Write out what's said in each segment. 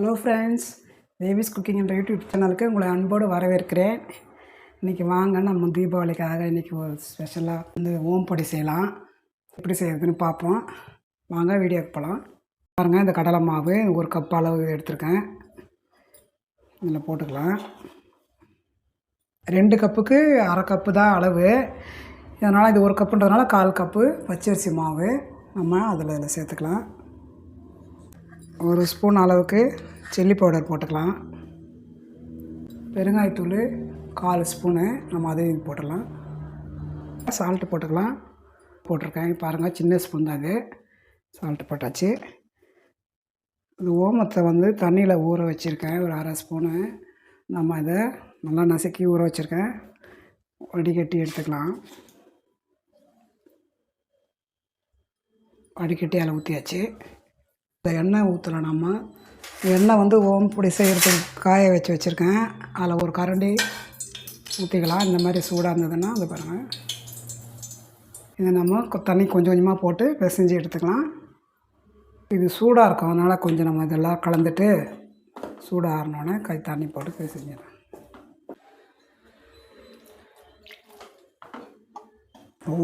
Hello friends, Devi's cooking என்ற YouTube சேனலுக்கு உங்களை அன்போடு வரவேற்கிறேன். இன்றைக்கி வாங்க நம்ம தீபாவளிக்காக இன்றைக்கி ஒரு ஸ்பெஷலாக ஓம்பொடி செய்யலாம். எப்படி செய்யறதுன்னு பார்ப்போம். வாங்க வீடியோக்கு போகலாம். பாருங்கள், இந்த கடலை மாவு 1 கப் அளவு எடுத்திருக்கேன். இதில் போட்டுக்கலாம். 2 கப்புக்கு அரை கப்பு தான் அளவு. இதனால் இது 1 கப்புன்றதுனால 1/4 கப்பு பச்சரிசி மாவு நம்ம அதில் சேர்த்துக்கலாம். 1 ஸ்பூன் அளவுக்கு சில்லி பவுடர் போட்டுக்கலாம். பெருங்காயத்தூள் 1/4 ஸ்பூனு நம்ம அதையும் போட்டுடலாம். சால்ட்டு போட்டுக்கலாம். போட்டிருக்கேன் பாருங்கள், சின்ன ஸ்பூன் தான் இது. சால்ட்டு போட்டாச்சு. இது ஓமத்தை தண்ணியில் ஊற வச்சுருக்கேன், ஒரு அரை ஸ்பூனு. நம்ம இதை நல்லா நசுக்கி ஊற வச்சுருக்கேன். வடிகட்டி எடுத்துக்கலாம். வடிகட்டி அதில் ஊற்றியாச்சு. இந்த எண்ணெய் ஊற்றலாம். நம்ம எண்ணெய் ஓம்பொடி செய்கிறதுக்கு காய வச்சுருக்கேன். அதில் ஒரு கரண்டி ஊற்றிக்கலாம். இந்த மாதிரி சூடாக இருந்ததுன்னா அது பாருங்கள், இதை நம்ம தண்ணி கொஞ்சம் கொஞ்சமாக போட்டு பிசைஞ்சு எடுத்துக்கலாம். இது சூடாக இருக்கும், அதனால் கொஞ்சம் நம்ம இதெல்லாம் கலந்துட்டு சூடாக ஆறினோடனே தண்ணி போட்டு பிசைஞ்சிடலாம்.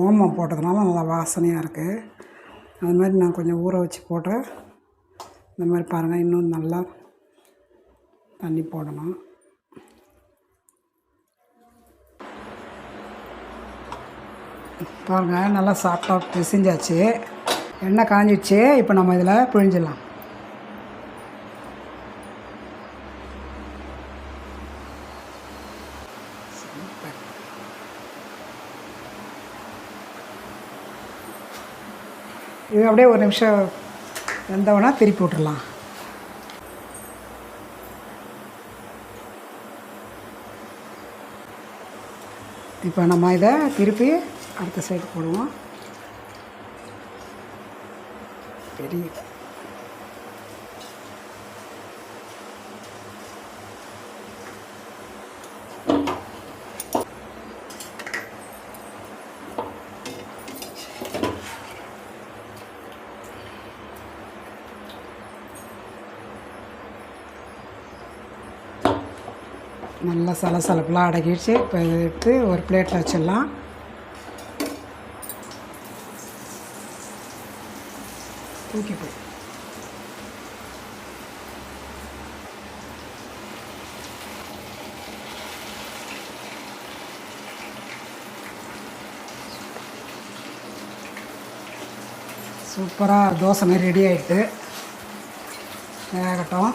ஓமம் போட்டதுனால நல்லா வாசனையாக இருக்குது. அது மாதிரி நான் கொஞ்சம் ஊற வச்சு போட்டேன். இந்த மாதிரி பாருங்கள், இன்னும் நல்லா தண்ணி போடணும். பாருங்கள், நல்லா சாஃப்டாக பிசைஞ்சாச்சு. எண்ணெய் காஞ்சிடுச்சு. இப்போ நம்ம இதில் பிழிஞ்சிடலாம். இது அப்படியே ஒரு நிமிஷம் வெந்தவொடனே திருப்பி விட்டுடலாம். இப்போ நம்ம இதை திருப்பி அடுத்த சைடு போடுவோம். பெரிய நல்லா சலசலப்பெலாம் அடக்கிடுச்சு. இப்போ இதை எடுத்து ஒரு பிளேட்டில் வச்சிடலாம். தூக்கி போய் சூப்பராக தோசை மாதிரி ரெடி ஆகிட்டு வேகட்டும்.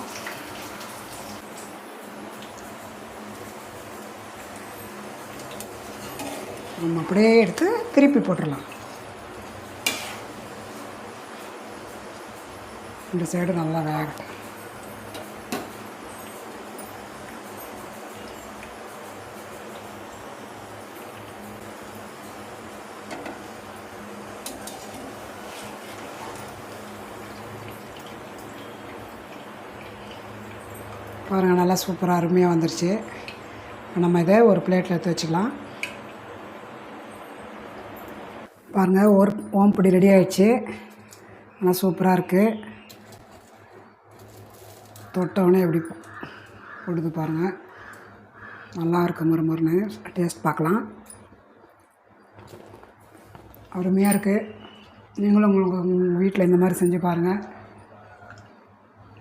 நம்ம அப்படியே எடுத்து திருப்பி போட்டுடலாம். இந்த சைடு நல்லா வேகட்டும். பாருங்கள், நல்லா சூப்பராக அருமையாக வந்துருச்சு. நம்ம இதை ஒரு பிளேட்டில் எடுத்து வச்சுக்கலாம். பாருங்கள், ஒரு ஓம்பொடி ரெடி ஆகிடுச்சு. ஆனால் சூப்பராக இருக்குது. தொட்டவுடனே எப்படி கொடுத்து பாருங்கள், நல்லா இருக்குது. முறுமுறுன்னு டேஸ்ட் பார்க்கலாம். அருமையாக இருக்குது. நீங்களும் உங்கள் வீட்டில் இந்த மாதிரி செஞ்சு பாருங்கள்.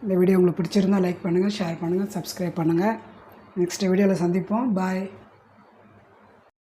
இந்த வீடியோ உங்களுக்கு பிடிச்சிருந்தால் லைக் பண்ணுங்கள், ஷேர் பண்ணுங்கள், சப்ஸ்கிரைப் பண்ணுங்கள். நெக்ஸ்ட் வீடியோவில் சந்திப்போம். பாய்.